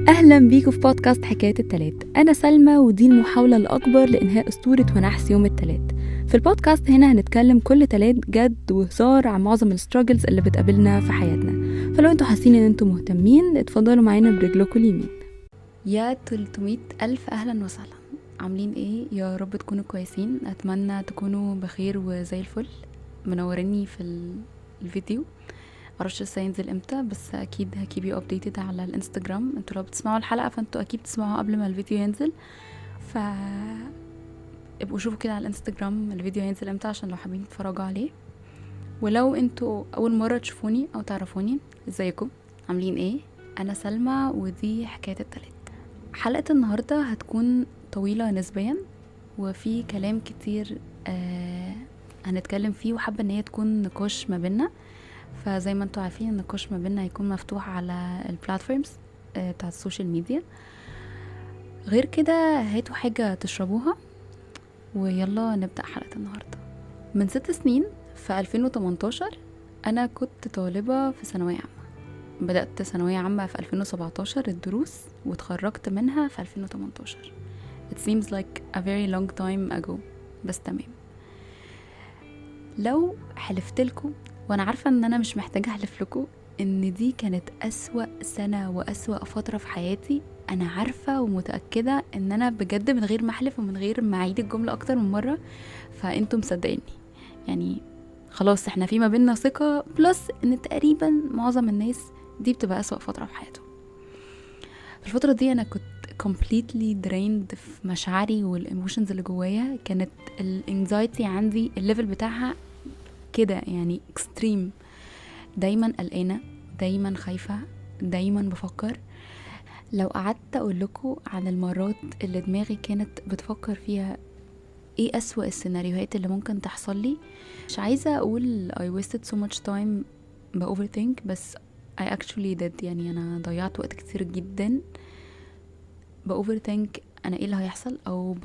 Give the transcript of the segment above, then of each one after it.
أهلا بيكم في بودكاست حكاية التلات. أنا سلمى ودي المحاولة الأكبر لإنهاء أسطورة ونحس يوم التلات. في البودكاست هنا هنتكلم كل تلات جد وهزار عن معظم الستراجلز اللي بتقابلنا في حياتنا، فلو انتوا حاسين ان انتوا مهتمين اتفضلوا معانا برجلكم اليمين. يا 300 ألف أهلا وسهلا، عاملين ايه؟ يا رب تكونوا كويسين، أتمنى تكونوا بخير وزي الفل. منوريني في الفيديو، معرفش لسه هينزل امتى بس اكيد هكيب يو ابديتد على الانستجرام. انتوا لو بتسمعوا الحلقه فانتوا اكيد بتسمعوها قبل ما الفيديو ينزل، ف ابقوا شوفوا كده على الانستجرام الفيديو هينزل امتى عشان لو حابين تتفرجوا عليه. ولو انتوا اول مره تشوفوني او تعرفوني، ازيكم؟ عاملين ايه؟ انا سلمى ودي حكايه التلات. حلقه النهارده هتكون طويله نسبيا وفي كلام كتير هنتكلم فيه، وحابه ان هي تكون نقاش ما بيننا. فزي ما انتوا عارفين النقاش ما بيننا هيكون مفتوح على البلاتفورمز بتاعت السوشيال ميديا. غير كده هاتوا حاجة تشربوها ويلا نبدأ حلقة النهاردة. من 6 سنين في 2018 أنا كنت طالبة في ثانوية عامة. بدأت ثانوية عامة في 2017 الدروس وتخرجت منها في 2018. It seems like a very long time ago، بس تمام. لو حلفتلكم، وانا عارفة ان انا مش محتاجة احلف لكم، ان دي كانت اسوأ سنة واسوأ فترة في حياتي. انا عارفة ومتأكدة ان انا بجد من غير ما احلف ومن غير ما اعيد الجملة اكتر من مرة، فانتم مصدقيني. يعني خلاص احنا في ما بيننا ثقة، بلس ان تقريبا معظم الناس دي بتبقى اسوأ فترة في حياتهم. في الفترة دي انا كنت completely drained في مشاعري والemotions اللي جوايا. كانت الانكزايتي عندي الليفل بتاعها كده يعني extreme، دايما قلقانة، دايما خايفة، دايما بفكر. لو قعدت اقول لكم عن المرات اللي دماغي كانت بتفكر فيها ايه اسوأ السيناريوهات اللي ممكن تحصل لي، مش عايزة اقول I wasted so much time overthink، بس I actually did. يعني انا ضيعت وقت كتير جدا overthink انا ايه اللي هيحصل، او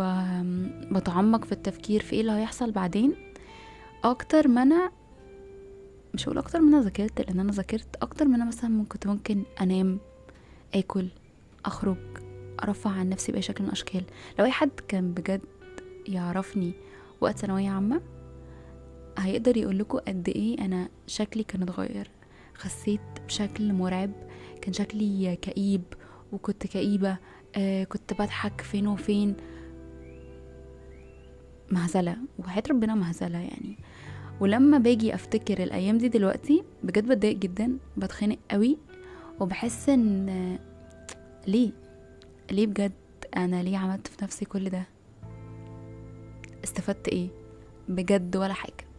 بتعمق في التفكير في ايه اللي هيحصل بعدين، اكتر ما انا مش هقول اكتر من انا ذاكرت، لان انا ذاكرت اكتر من انا مثلا كنت ممكن انام، اكل، اخرج، ارفع عن نفسي باي شكل من الاشكال. لو اي حد كان بجد يعرفني وقت ثانويه عامه هيقدر يقول لكم قد ايه انا شكلي كان اتغير. خسيت بشكل مرعب، كان شكلي كئيب وكنت كئيبه. كنت بضحك فين وفين، مهزله، وحياة ربنا مهزله يعني. ولما باجي افتكر الايام دي دلوقتي بجد بتضايق جدا، بتخنق قوي، وبحس ان ليه بجد انا ليه عملت في نفسي كل ده؟ استفدت ايه؟ بجد ولا حاجة.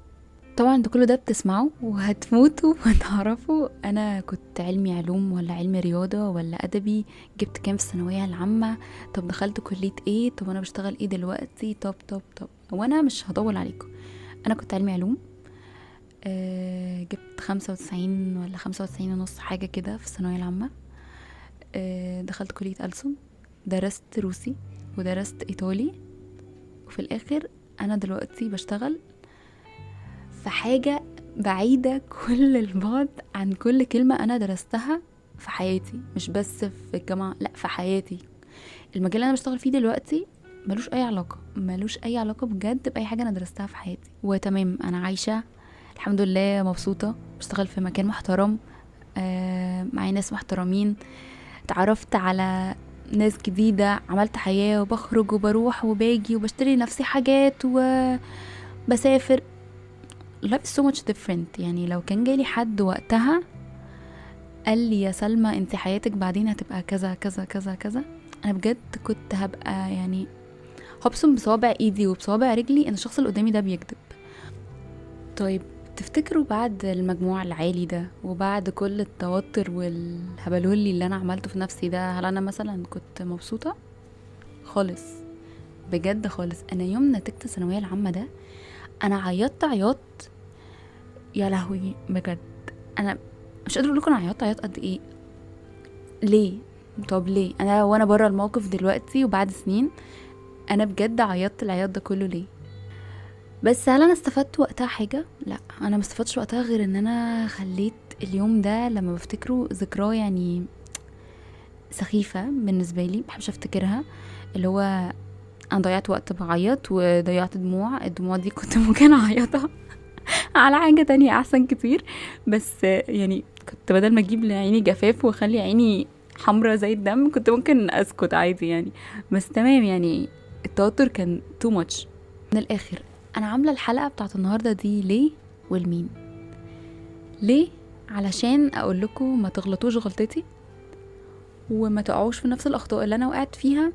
طبعا ده كله ده بتسمعوا وهتموتوا وتعرفوا انا كنت علمي علوم ولا علمي رياضة ولا ادبي، جبت كام في الثانوية العامة، طب دخلت كلية ايه، طب انا بشتغل ايه دلوقتي، طب وانا مش هطول عليكم. انا كنت علمي علوم، جبت 95 ولا 95 ونص حاجة كده في الثانوية العامة. دخلت كلية ألسن، درست روسي ودرست إيطالي، وفي الآخر أنا دلوقتي بشتغل في حاجة بعيدة كل البعد عن كل كلمة أنا درستها في حياتي، مش بس في الجامعة، لأ في حياتي. المجال اللي أنا بشتغل فيه دلوقتي ملوش أي علاقة بجد بأي حاجة أنا درستها في حياتي. وتمام، أنا عايشة الحمد لله، مبسوطة، بشتغل في مكان محترم، معي ناس محترمين، اتعرفت على ناس جديدة، عملت حياة، وبخرج وبروح وباجي وبشتري نفسي حاجات وبسافر. life is so much different. يعني لو كان جالي حد وقتها قال لي يا سلمى انت حياتك بعدين هتبقى كذا كذا كذا كذا، انا بجد كنت هبقى يعني هبصم بصوابع ايدي وبصوابع رجلي ان الشخص اللي قدامي ده بيكذب. طيب تفتكروا بعد المجموع العالي ده وبعد كل التوتر والهبلولي اللي انا عملته في نفسي ده، هل انا مثلا كنت مبسوطة؟ خالص، بجد خالص. انا يوم نتيجة الثانوية العامة ده انا عيطت عياط يا لهوي بجد. انا مش قادرة اقول لكم انا عيطت قد ايه. ليه؟ طب ليه انا وانا بره الموقف دلوقتي وبعد سنين انا بجد عيطت العياط ده كله ليه؟ بس هل انا استفدت وقتها حاجة؟ لا، انا ما استفدتش وقتها غير ان انا خليت اليوم ده لما بفتكره ذكراه يعني سخيفة بالنسبة لي، بحبش افتكرها، اللي هو انا ضيعت وقت بعيط وضيعت الدموع دي كنت ممكن اعيطها على حاجة تانية احسن كتير. بس يعني كنت بدل ما اجيب لعيني جفاف واخلي عيني حمرة زي الدم كنت ممكن اسكت عادي يعني. بس تمام، يعني التوتر كان too much. من الاخر انا عاملة الحلقة بتاعت النهاردة دي ليه والمين؟ ليه؟ علشان اقول لكم ما تغلطوش غلطتي وما تقعوش في نفس الاخطاء اللي انا وقعت فيها،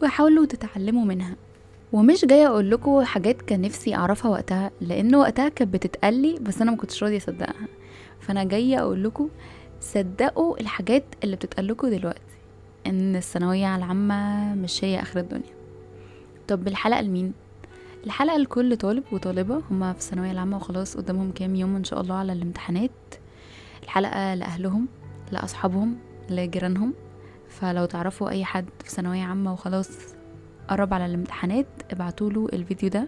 وحاولوا تتعلموا منها. ومش جايه اقول لكم حاجات كان نفسي اعرفها وقتها، لان وقتها كانت بتتقلي بس انا ما كنتش راضيه اصدقها. فانا جايه اقول لكم صدقوا الحاجات اللي بتتقال لكم دلوقتي، ان الثانويه العامه مش هي اخر الدنيا. طب الحلقه لمين؟ الحلقه لكل طالب وطالبه هما في الثانويه العامه وخلاص قدامهم كام يوم ان شاء الله على الامتحانات. الحلقه لاهلهم، لاصحابهم، لجيرانهم. فلو تعرفوا اي حد في ثانويه عامه وخلاص قرب على الامتحانات ابعتوله الفيديو ده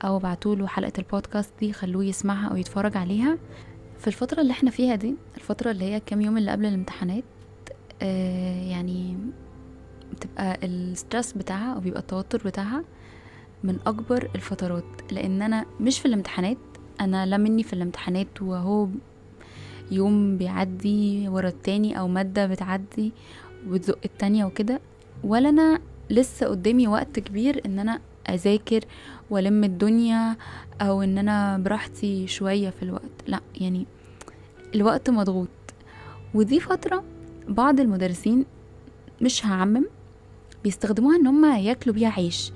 او ابعتوله حلقه البودكاست دي، خلوه يسمعها او يتفرج عليها. في الفتره اللي احنا فيها دي، الفتره اللي هي كام يوم اللي قبل الامتحانات، يعني بتبقى السترس بتاعها او بيبقى التوتر بتاعها من اكبر الفترات، لان انا مش في الامتحانات، انا لا مني في الامتحانات وهو يوم بيعدي ورا التاني او مادة بتعدي وبتزق التانية وكده، ولا انا لسه قدامي وقت كبير ان انا اذاكر والم الدنيا او ان انا براحتي شوية في الوقت. لا يعني الوقت مضغوط. ودي فترة بعض المدرسين، مش هعمم، بيستخدموها ان هم ياكلوا بيها عيش،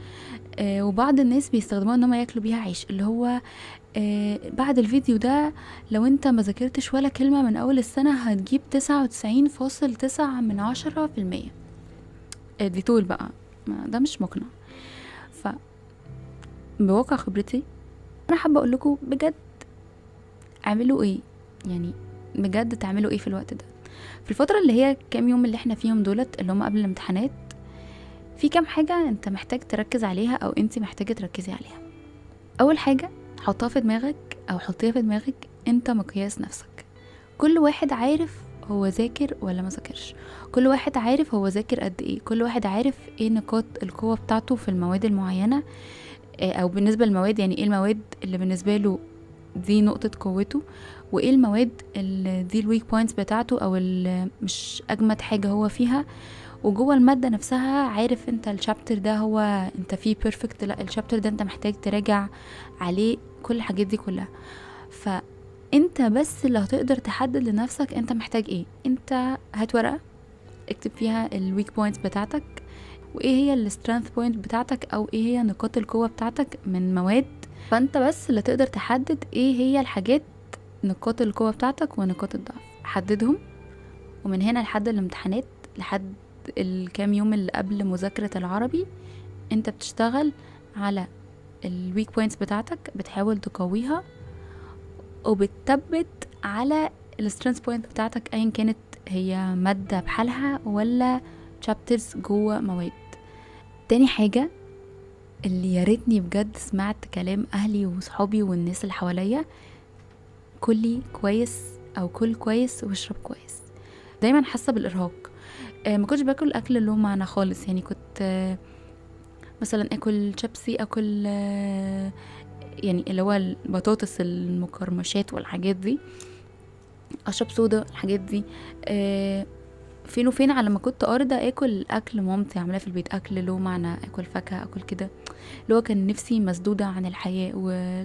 وبعض الناس بيستخدموها ان هم ياكلوا بيها عيش، اللي هو بعد الفيديو ده لو انت ما ذاكرتش ولا كلمة من اول السنة هتجيب 99.9%. دي طول بقى، ده مش مقنع. بواقع خبرتي انا حابة اقول لكم بجد اعملوا ايه، يعني بجد تعملوا ايه في الوقت ده، في الفترة اللي هي كام يوم اللي احنا فيهم دولت اللي هم قبل الامتحانات. في كام حاجة انت محتاج تركز عليها او انت محتاجة تركزي عليها. اول حاجة حطها في دماغك او حطيها في دماغك، انت مقياس نفسك. كل واحد عارف هو ذاكر ولا ما ذاكرش، كل واحد عارف هو ذاكر قد ايه، كل واحد عارف ايه نقاط القوة بتاعته في المواد المعينة، او بالنسبة للمواد يعني ايه المواد اللي بالنسبة له دي نقطة قوته، وايه المواد اللي دي الويك بوينتس بتاعته او اللي مش اجمد حاجة هو فيها. وجوه المادة نفسها عارف انت الشابتر ده هو انت فيه بيرفكت، لا الشابتر ده انت محتاج تراجع عليه، كل الحاجات دي كلها. فانت بس اللي هتقدر تحدد لنفسك انت محتاج ايه. انت هات ورقة اكتب فيها الويك بوينتس بتاعتك، وايه هي السترينث بوينت بتاعتك او ايه هي نقاط القوة بتاعتك من مواد. فانت بس اللي تقدر تحدد ايه هي الحاجات نقاط القوة بتاعتك ونقاط الضعف، حددهم. ومن هنا لحد الامتحانات، لحد الكام يوم اللي قبل مذاكرة العربي، انت بتشتغل على الويك بوينتس بتاعتك، بتحاول تقويها وبتثبت على السترينث بوينت بتاعتك ايا كانت هي مادة بحالها ولا chapters جوه مواد. تاني حاجة اللي ياريتني بجد سمعت كلام اهلي وصحابي والناس اللي حواليا، كلي كويس او كل كويس واشرب كويس. دايما حاسه بالارهاق، ما كنتش باكل اكل اللي هو معنا خالص، يعني كنت مثلا اكل شيبسي، اكل يعني اللي هو البطاطس المقرمشات والحاجات دي، اشرب صودا الحاجات دي. فين وفين على ما كنت ارضى اكل اكل مامتي عاملاه في البيت، اكل له معنى، اكل فاكهه، اكل كده، اللي هو كان نفسي مسدوده عن الحياه. و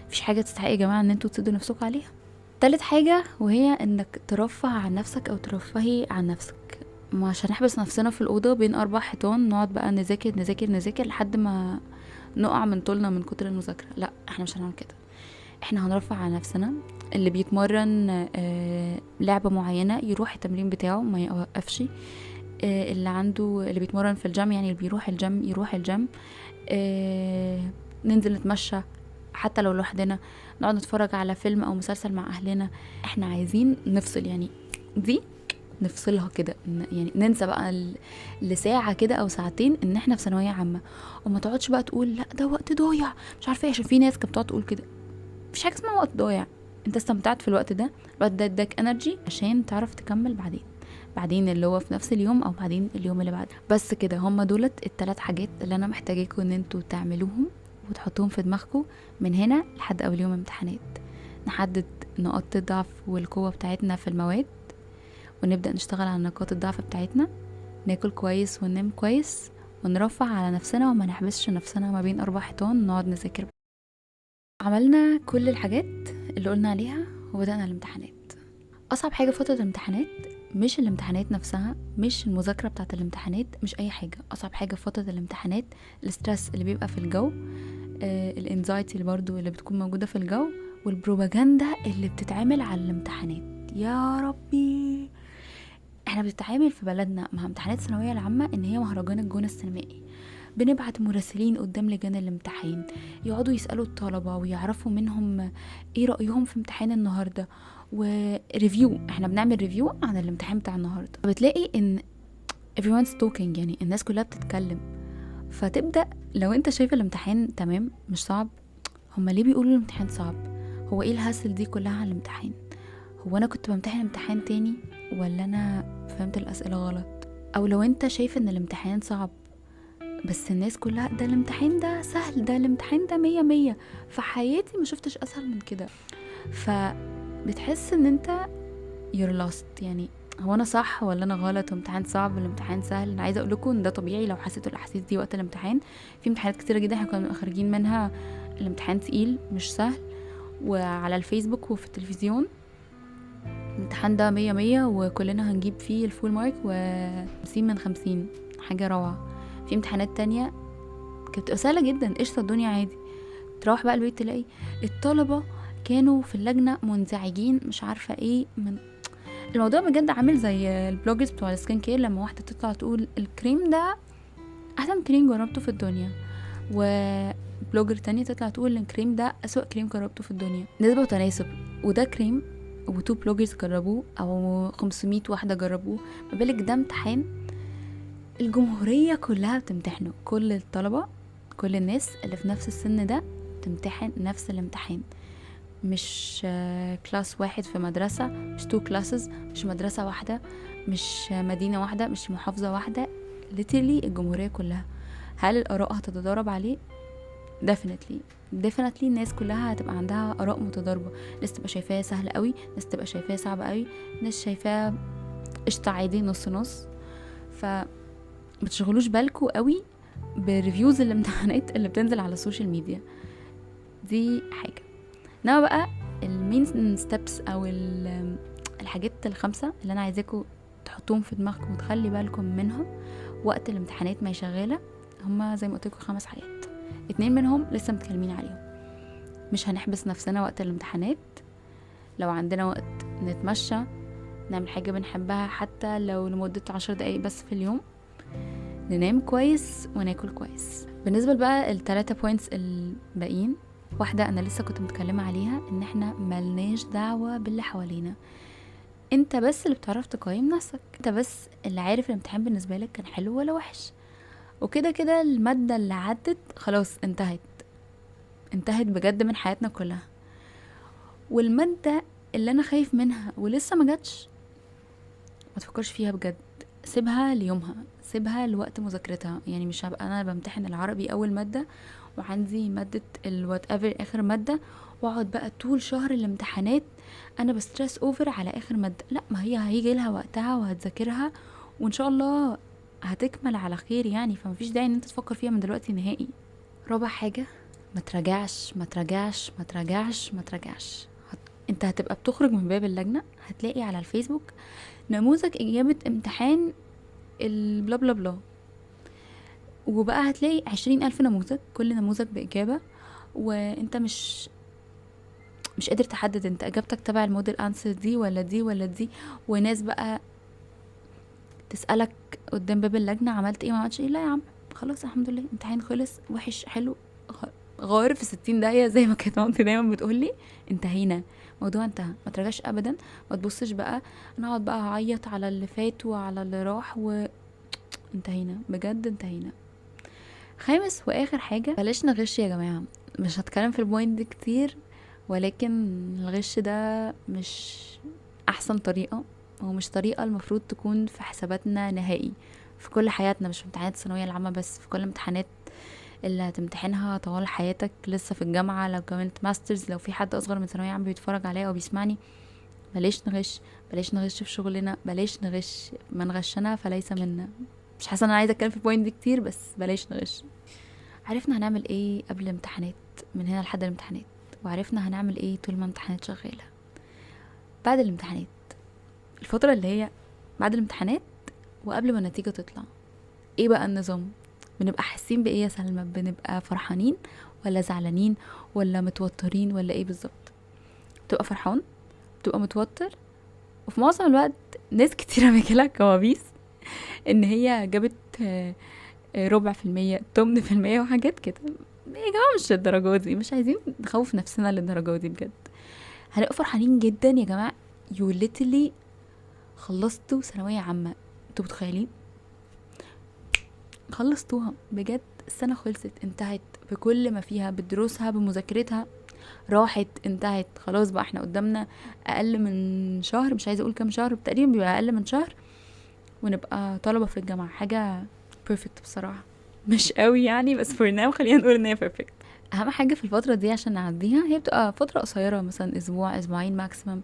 مفيش حاجه تستحق يا جماعه ان انتوا تسدوا نفسكم عليها. تالت حاجة وهي انك ترفه عن نفسك او ترفهي عن نفسك، مش هنحبس نفسنا في الأوضة بين 4 حيطان نقعد بقى نذاكر نذاكر نذاكر لحد ما نقع من طولنا من كتر المذاكرة. لا احنا مش هنعمل كده، احنا هنرفع عن نفسنا. اللي بيتمرن لعبة معينة يروح التمرين بتاعه ما يوقفش، اللي بيتمرن في الجيم يعني اللي بيروح الجيم يروح الجيم، ننزل نتمشى حتى لو لوحدنا، نقعد نتفرج على فيلم او مسلسل مع اهلنا. احنا عايزين نفصل، يعني دي نفصلها كده، يعني ننسى بقى لساعة كده او ساعتين ان احنا في ثانوية عامة، وما تقعدش بقى تقول لا ده وقت ضايع مش عارفه ايه، عشان في ناس كانت بتقعد تقول كده. مفيش حاجة اسمها وقت ضايع، انت استمتعت في الوقت ده، الوقت ده اداك انرجي عشان تعرف تكمل بعدين. بعدين اللي هو في نفس اليوم، او بعدين اليوم اللي بعده. بس كده، هم دولت الثلاث حاجات اللي انا محتاجاكم ان انتوا تعملوهم وتحطوهم في دماغكم من هنا لحد اول يوم امتحانات. نحدد نقاط الضعف والقوة بتاعتنا في المواد، ونبدأ نشتغل على نقاط الضعف بتاعتنا، ناكل كويس وننام كويس، ونرفع على نفسنا وما نحبسش نفسنا ما بين 4 حيطان نقعد نذاكر. عملنا كل الحاجات اللي قلنا عليها وبدأنا الامتحانات. أصعب حاجة في فترة الامتحانات مش الامتحانات نفسها، مش المذاكرة بتاعة الامتحانات، مش أي حاجة. أصعب حاجة في فترة الامتحانات الاسترس اللي بيبقى في الجو، الانزايتي اللي برضو اللي بتكون موجودة في الجو، والبروباجندا اللي بتتعمل على الامتحانات. يا ربي، احنا بنتعامل في بلدنا مع امتحانات الثانويه العامه ان هي مهرجان الجونه السينمائي. بنبعت مراسلين قدام لجان الامتحان يقعدوا يسالوا الطلبه ويعرفوا منهم ايه رايهم في امتحان النهارده، وريفيو. احنا بنعمل ريفيو عن الامتحان بتاع النهارده. بتلاقي ان everyone's talking، يعني الناس كلها بتتكلم. فتبدا لو انت شايف الامتحان تمام مش صعب، هما ليه بيقولوا الامتحان صعب؟ هو ايه الهاسل دي كلها على الامتحان؟ هو انا كنت بمتحن امتحان تاني ولا انا فهمت الاسئله غلط؟ او لو انت شايف ان الامتحان صعب بس الناس كلها ده الامتحان ده سهل، ده الامتحان ده 100 في حياتي ما شفتش اسهل من كده، فبتحس ان انت you're lost. يعني هو انا صح ولا انا غلط؟ امتحان صعب الامتحان سهل؟ انا عايزه اقول لكم ان ده طبيعي لو حسيتوا الاحاسيس دي وقت الامتحان. في امتحانات كتيره جدا احنا كنا خارجين منها الامتحان تقيل مش سهل، وعلى الفيسبوك وفي التلفزيون الامتحان ده 100 وكلنا هنجيب فيه الفول مارك و50/50، حاجة روعة. في امتحانات تانية كانت سهلة جدا، قشطة الدنيا عادي. تروح بقى البيت تلاقي الطلبة كانوا في اللجنة منزعجين مش عارفة ايه من الموضوع. بجد عامل زي البلوجرز بتوع السكين كير لما واحدة تطلع تقول الكريم ده احسن كريم جربته في الدنيا، وبلوجر تانية تطلع تقول الكريم ده اسوأ كريم جربته في الدنيا. نسبة وتناسب، وده كريم و2 بلوجرز جربوه او 500 واحدة جربوه، ما بالك ده امتحان الجمهورية كلها بتمتحنه، كل الطلبة كل الناس اللي في نفس السن ده تمتحن نفس الامتحان. مش كلاس واحد في مدرسة، مش 2 كلاسز، مش مدرسة واحدة، مش مدينة واحدة، مش محافظة واحدة، literally الجمهورية كلها. هل الآراء هتتضارب عليه؟ definitely الناس كلها هتبقى عندها آراء متضاربة. ناس تبقى شايفاه سهل قوي، ناس تبقى شايفاه صعب قوي، ناس شايفاه قشطة عادي نص نص. متشغلوش بالكوا قوي بريفيوز الامتحانات اللي بتنزل على السوشيال ميديا، دي حاجة. انما بقى المين ستيبس او الحاجات الخمسة اللي انا عايزاكم تحطوهم في دماغكم وتخلي بالكم منها وقت الامتحانات ما شغالة، هما زي ما قلت لكم 5 حاجات. 2 منهم لسه متكلمين عليهم. مش هنحبس نفسنا وقت الامتحانات، لو عندنا وقت نتمشى، نعمل حاجة بنحبها حتى لو لمدة 10 دقايق بس في اليوم، ننام كويس وناكل كويس. بالنسبة بقى ال3 بوينتس الباقيين، واحدة انا لسه كنت متكلمة عليها، ان احنا ملناش دعوة باللي حوالينا. انت بس اللي بتعرف تقيم نفسك، انت بس اللي عارف الامتحان بالنسبة لك كان حلو ولا وحش. وكده كده المادة اللي عدت خلاص انتهت بجد من حياتنا كلها. والمادة اللي انا خايف منها ولسه ما جاتش، ما تفكرش فيها بجد، سيبها ليومها، سيبها لوقت مذاكرتها. يعني مش هبقى انا بمتحن العربي اول مادة وعندي مادة الوات ايفر اخر مادة، واقعد بقى طول شهر الامتحانات انا بستريس اوفر على اخر مادة. لا، ما هي هيجي لها وقتها وهتذاكرها وان شاء الله هتكمل على خير يعني، فمفيش داعي ان انت تفكر فيها من دلوقتي نهائي. رابع حاجة، ما تراجعش ما تراجعش ما تراجعش ما تراجعش. انت هتبقى بتخرج من باب اللجنة هتلاقي على الفيسبوك نموذج اجابة امتحان البلا بلا بلا، وبقى هتلاقي 20,000 نموذج، كل نموذج بإجابة، وانت مش قادر تحدد انت اجابتك تبع الموديل انسر دي ولا دي ولا دي. وناس بقى تسألك قدام باب اللجنة عملت ايه ما عملتش ايه. لا يا عم خلاص الحمد لله امتحان خلص، وحش حلو غار في 60 دقيقة زي ما كانت مامتي دايما بتقولي، انتهينا، موضوع انتهى. ما ترجعش ابدا، ما تبصش بقى انا اقعد بقى اعيط على اللي فات وعلى اللي راح انتهينا بجد انتهينا. خامس واخر حاجة، بلاش نغش يا جماعة. مش هتكلم في البوينت دي كتير، ولكن الغش ده مش احسن طريقة هو مش طريقة المفروض تكون في حساباتنا نهائي في كل حياتنا، مش في امتحانات الثانوية العامة بس، في كل امتحانات اللي هتمتحنها طوال حياتك لسه في الجامعة. لو كملت ماسترز، لو في حد اصغر من ثانوية عامة بيتفرج عليا او بيسمعني، بلاش نغش، بلاش نغش في شغلنا، بلاش نغش، من غشنا فليس منا. مش حاسه ان انا عايزه اتكلم في البوينت دي كتير، بس بلاش نغش. عرفنا هنعمل ايه قبل الامتحانات من هنا لحد الامتحانات، وعرفنا هنعمل ايه طول ما الامتحانات شغاله. بعد الامتحانات، الفتره اللي هي بعد الامتحانات وقبل ما النتيجه تطلع، ايه بقى النظام؟ بنبقى حاسين بايه يا سلمى؟ بنبقى فرحانين ولا زعلانين ولا متوترين ولا ايه بالظبط؟ بتبقى فرحان، بتبقى متوتر، وفي معظم الوقت ناس كتيرة بيجيلها كوابيس ان هي جابت ربع في المية، 8% وحاجات كده. يا جماعة مش للدرجة دي، مش عايزين نخوف نفسنا للدرجة دي بجد. هنبقى فرحانين جدا يا جماعة. يو literally خلصتوا ثانوية عامة، انتوا متخيلين؟ خلصتوها بجد، السنة خلصت، انتهت بكل ما فيها، بدروسها بمذاكرتها، راحت، انتهت خلاص. بقى احنا قدامنا اقل من شهر، مش عايزه اقول كام شهر، تقريبا بيبقى اقل من شهر ونبقى طلبة في الجامعة. حاجة perfect بصراحة، مش قوي يعني، بس for now خلينا نقول ان هي perfect. اهم حاجة في الفترة دي عشان نعديها، هي بتبقى فترة قصيرة، مثلا اسبوع اسبوعين ماكسيمم.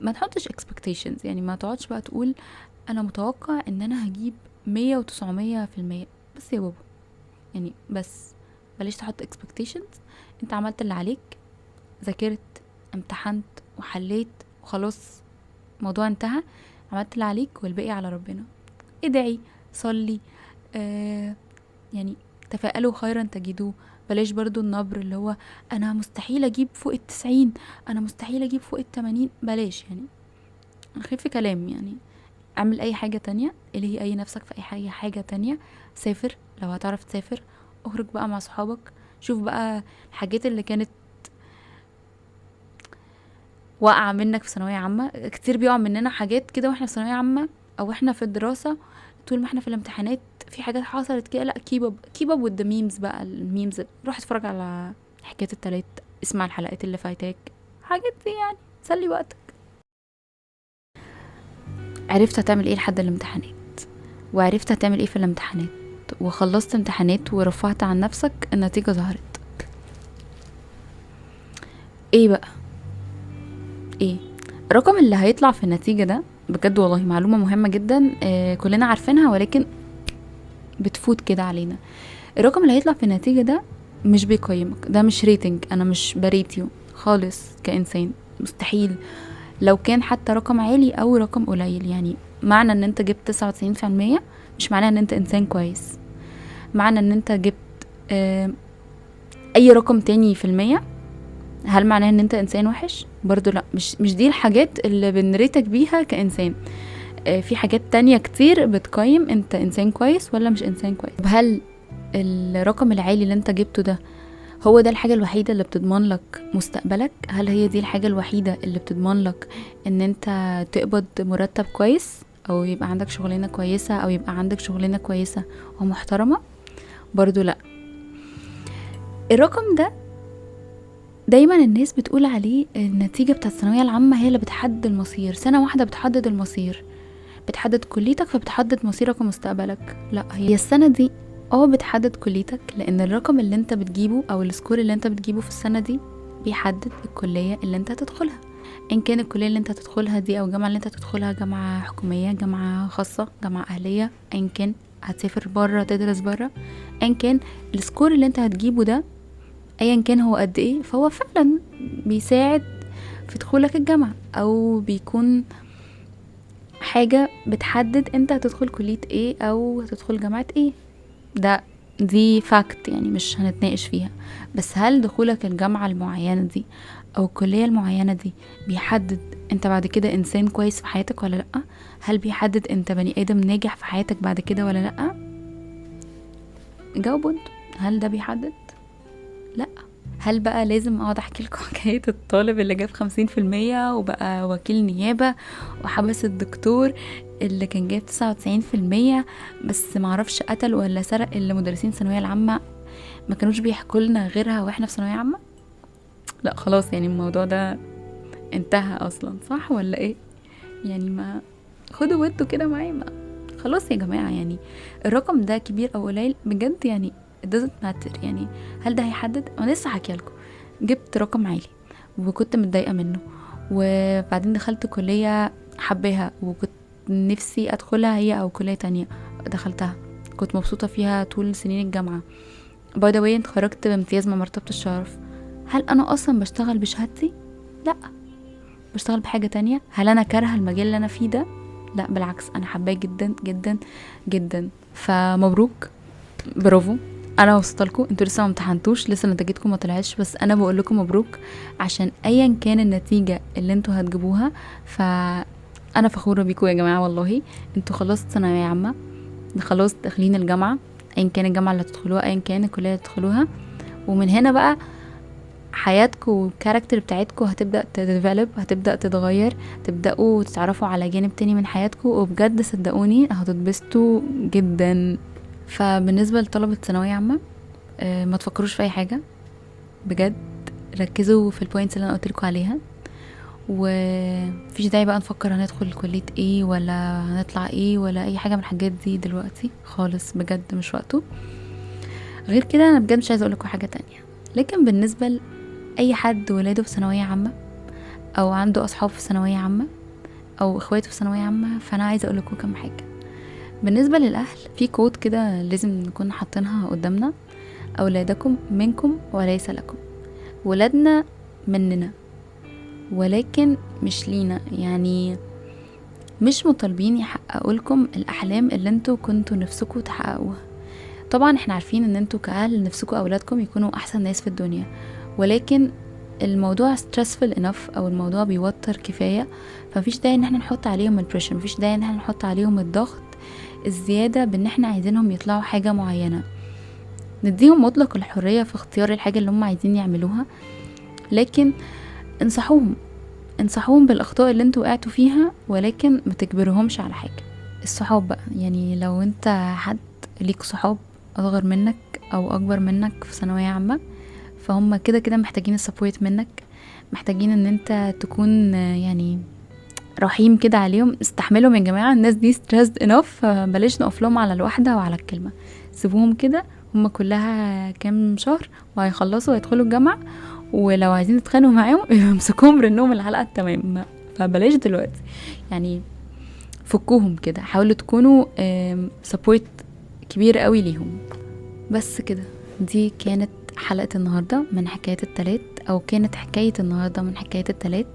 ما تحطش expectations، يعني ما تقعدش بقى تقول انا متوقع ان انا هجيب 100 و900%. بس يا بابا يعني، بس بلاش تحط expectations. انت عملت اللي عليك، ذاكرت، امتحنت وحليت وخلاص، الموضوع انتهى. عملت اللي عليك والباقي على ربنا. ادعي، صلي، يعني تفائلوا خيرا تجدوه. بلاش برضو النبر اللي هو انا مستحيل اجيب فوق 90، انا مستحيل اجيب فوق 80. بلاش يعني، خف كلام يعني. اعمل اي حاجة تانية، الهي اي نفسك في اي حاجة تانية. سافر لو هتعرف تسافر، اخرج بقى مع صحابك، شوف بقى الحاجات اللي كانت واقعة منك في ثانوية عامة. كتير بيقع مننا حاجات كده واحنا في ثانوية عامة او احنا في الدراسة، طول ما احنا في الامتحانات في حاجات حصلت كده. لا، كيب اب with the memes بقى، الميمز. روح اتفرج على حكاية التلات، اسمع الحلقات اللي فايتاك، حاجات دي يعني سلي وقتك. عرفت هتعمل ايه لحد الامتحانات، وعرفت هتعمل ايه في الامتحانات، وخلصت امتحانات ورفعت عن نفسك، النتيجة ظهرت. ايه بقى؟ ايه الرقم اللي هيطلع في النتيجة ده؟ بجد والله معلومة مهمة جدا، كلنا عارفينها ولكن بتفوت كده علينا. الرقم اللي هيطلع في النتيجة ده مش بيقيمك، ده مش ريتنج، انا مش بريتيو خالص كإنسان، مستحيل. لو كان حتى رقم عالي او رقم قليل، يعني معنى ان انت جبت 99% مش معناه ان انت انسان كويس. معنى ان انت جبت اي رقم تاني في المية، هل معناه ان انت انسان وحش؟ برضو لا، مش دي الحاجات اللي بنريتك بيها كإنسان. في حاجات تانية كتير بتقيم انت انسان كويس ولا مش انسان كويس. هل الرقم العالي اللي انت جبته ده هو ده الحاجة الوحيدة اللي بتضمن لك مستقبلك؟ هل هي دي الحاجة الوحيدة اللي بتضمن لك ان انت تقبض مرتب كويس، او يبقى عندك شغلانة كويسة، او يبقى عندك شغلانة كويسة ومحترمة؟ برضو لا. الرقم ده دايما الناس بتقول عليه النتيجة بتاعت الثانوية العامة هي اللي بتحدد المصير، سنة واحدة بتحدد المصير، بتحدد كليتك فبتحدد مصيرك ومستقبلك. لا، هي السنة دي بتحدد كليتك، لان الرقم اللي انت بتجيبه او السكور اللي انت بتجيبه في السنة دي بيحدد الكلية اللي انت هتدخلها. ان كان الكلية اللي انت هتدخلها دي او الجامعة اللي انت هتدخلها جامعة حكومية، جامعة خاصة، جامعة اهلية، ان كان هتسافر برا تدرس برا، ان كان السكور اللي انت هتجيبه ده ايا كان هو قد ايه، فهو فعلا بيساعد في دخولك الجامعة، او بيكون حاجة بتحدد انت هتدخل كلية ايه او هتدخل جامعة ايه. دي فاكت يعني، مش هنتناقش فيها. بس هل دخولك الجامعة المعينة دي او الكلية المعينة دي بيحدد انت بعد كده انسان كويس في حياتك ولا لأ؟ هل بيحدد انت بني ادم ناجح في حياتك بعد كده ولا لأ؟ جاوبوا انتوا، هل ده بيحدد؟ لأ. هل بقى لازم اقعد احكي لكم حكاية الطالب اللي جاب 50% وبقى وكيل نيابة وحبس الدكتور اللي كان جايب 99%، بس معرفش قتل ولا سرق اللي مدرسين ثانوية العامة ما كانوش بيحكوا لنا غيرها واحنا في ثانوية عامة؟ لا خلاص، يعني الموضوع ده انتهى اصلا، صح ولا ايه؟ يعني ما خدوا ودوا كده معايا. خلاص يا جماعة، يعني الرقم ده كبير او قليل بجد يعني it doesn't matter. يعني هل ده هيحدد؟ انا لسه حكي لكم جبت رقم عالي وكنت متضايقة منه، وبعدين دخلت كلية حباها وكنت نفسي ادخلها هي او كلية تانية، دخلتها كنت مبسوطة فيها طول سنين الجامعة. باي ذا واي اتخرجت بامتياز من مرتبة الشرف. هل انا اصلا بشتغل بشهادتي؟ لا، بشتغل بحاجة تانية. هل انا كارهة المجال اللي انا فيه ده؟ لا بالعكس، انا حباه جدا جدا جدا. فمبروك، برافو. انا وصلتلكوا، انتوا لسه ما امتحنتوش، لسه نتيجتكم ما طلعتش، بس انا بقول لكم مبروك عشان ايا كان النتيجة اللي انتوا هتجيبوها فانا فخورة بيكم يا جماعة والله. انتوا خلاص ثانوية عامة، خلاص داخلين الجامعة، ايا كان الجامعة اللي هتدخلوها، ايا كان الكلية اللي هتدخلوها. ومن هنا بقى حياتكم والكاركتر بتاعتكم هتبدأ تديفلوب، هتبدأ تتغير، تبدأوا تتعرفوا على جانب تاني من حياتكم، وبجد صدقوني هتتبسطوا جدا. فبالنسبة لطلبة ثانوية عامة، ما تفكروش في اي حاجة بجد، ركزوا في البوينتس اللي انا قلتلكوا عليها، ومفيش داعي بقى نفكر هندخل كلية ايه ولا هنطلع ايه ولا اي حاجة من الحاجات دي دلوقتي خالص، بجد مش وقته. غير كده انا بجد مش عايزه اقولكوا حاجة تانية. لكن بالنسبة لأي حد ولاده في ثانوية عامة او عنده اصحاب في ثانوية عامة او اخواته في ثانوية عامة، فانا عايزه اقولكوا كم حاجة. بالنسبة للأهل، في كود كده لازم نكون حاطينها قدامنا: أولادكم منكم وليس لكم. ولادنا مننا ولكن مش لينا، يعني مش مطالبين يحققوا لكم الأحلام اللي انتوا كنتوا نفسكوا تحققوها. طبعا احنا عارفين ان انتوا كأهل نفسكوا أولادكم يكونوا أحسن ناس في الدنيا، ولكن الموضوع stressful enough او الموضوع بيوتر كفاية. فمفيش داعي ان احنا نحط عليهم البريشر، مفيش داعي ان احنا نحط عليهم الضغط الزيادة بان احنا عايزينهم يطلعوا حاجة معينة. نديهم مطلق الحرية في اختيار الحاجة اللي هم عايزين يعملوها، لكن انصحوهم بالاخطاء اللي انتوا وقعتوا فيها، ولكن ما تجبرهمش على حاجة. الصحاب بقى، يعني لو انت حد ليك صحاب اصغر منك او اكبر منك في ثانوية عامة، فهم كده كده محتاجين السبورت منك، محتاجين ان انت تكون يعني رحيم كده عليهم. استحملهم يا جماعة، الناس دي stressed enough، بلاش نقف لهم على الواحدة وعلى الكلمة. سيبوهم كده، هم كلها كام شهر وهيخلصوا ويدخلوا الجامعة، ولو عايزين تتخانقوا معاهم يمسكوهم رنهم الحلقة التمام. فبلاش دلوقتي، يعني فكوهم كده، حاولوا تكونوا سبورت كبير قوي ليهم. بس كده، دي كانت حلقة النهاردة من حكاية التلات، او كانت حكاية النهاردة من حكاية التلات.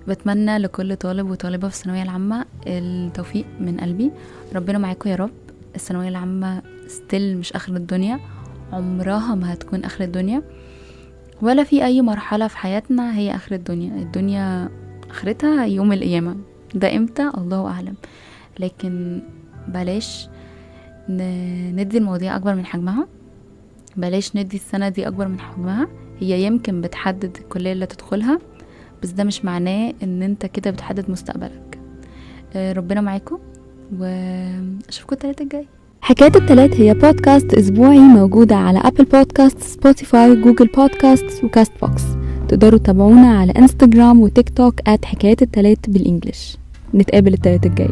بتمنى لكل طالب وطالبة في الثانوية العامة التوفيق من قلبي. ربنا معاكم يا رب. الثانوية العامة ستيل مش اخر الدنيا، عمرها ما هتكون اخر الدنيا، ولا في اي مرحلة في حياتنا هي اخر الدنيا. الدنيا اخرتها يوم القيامة، ده امتى الله اعلم. لكن بلاش ندي المواضيع اكبر من حجمها، بلاش ندي السنة دي اكبر من حجمها. هي يمكن بتحدد الكلية اللي تدخلها، بس ده مش معناه ان انت كده بتحدد مستقبلك. ربنا معاكم، واشوفكم التلات الجاي. حكاية التلات هي بودكاست أسبوعي موجودة على أبل بودكاست، سبوتيفاي، جوجل بودكاست وكاست بوكس. تقدروا تتابعونا على انستجرام وتيك توك @حكاية التلات بالإنجليش. نتقابل التلات الجاي.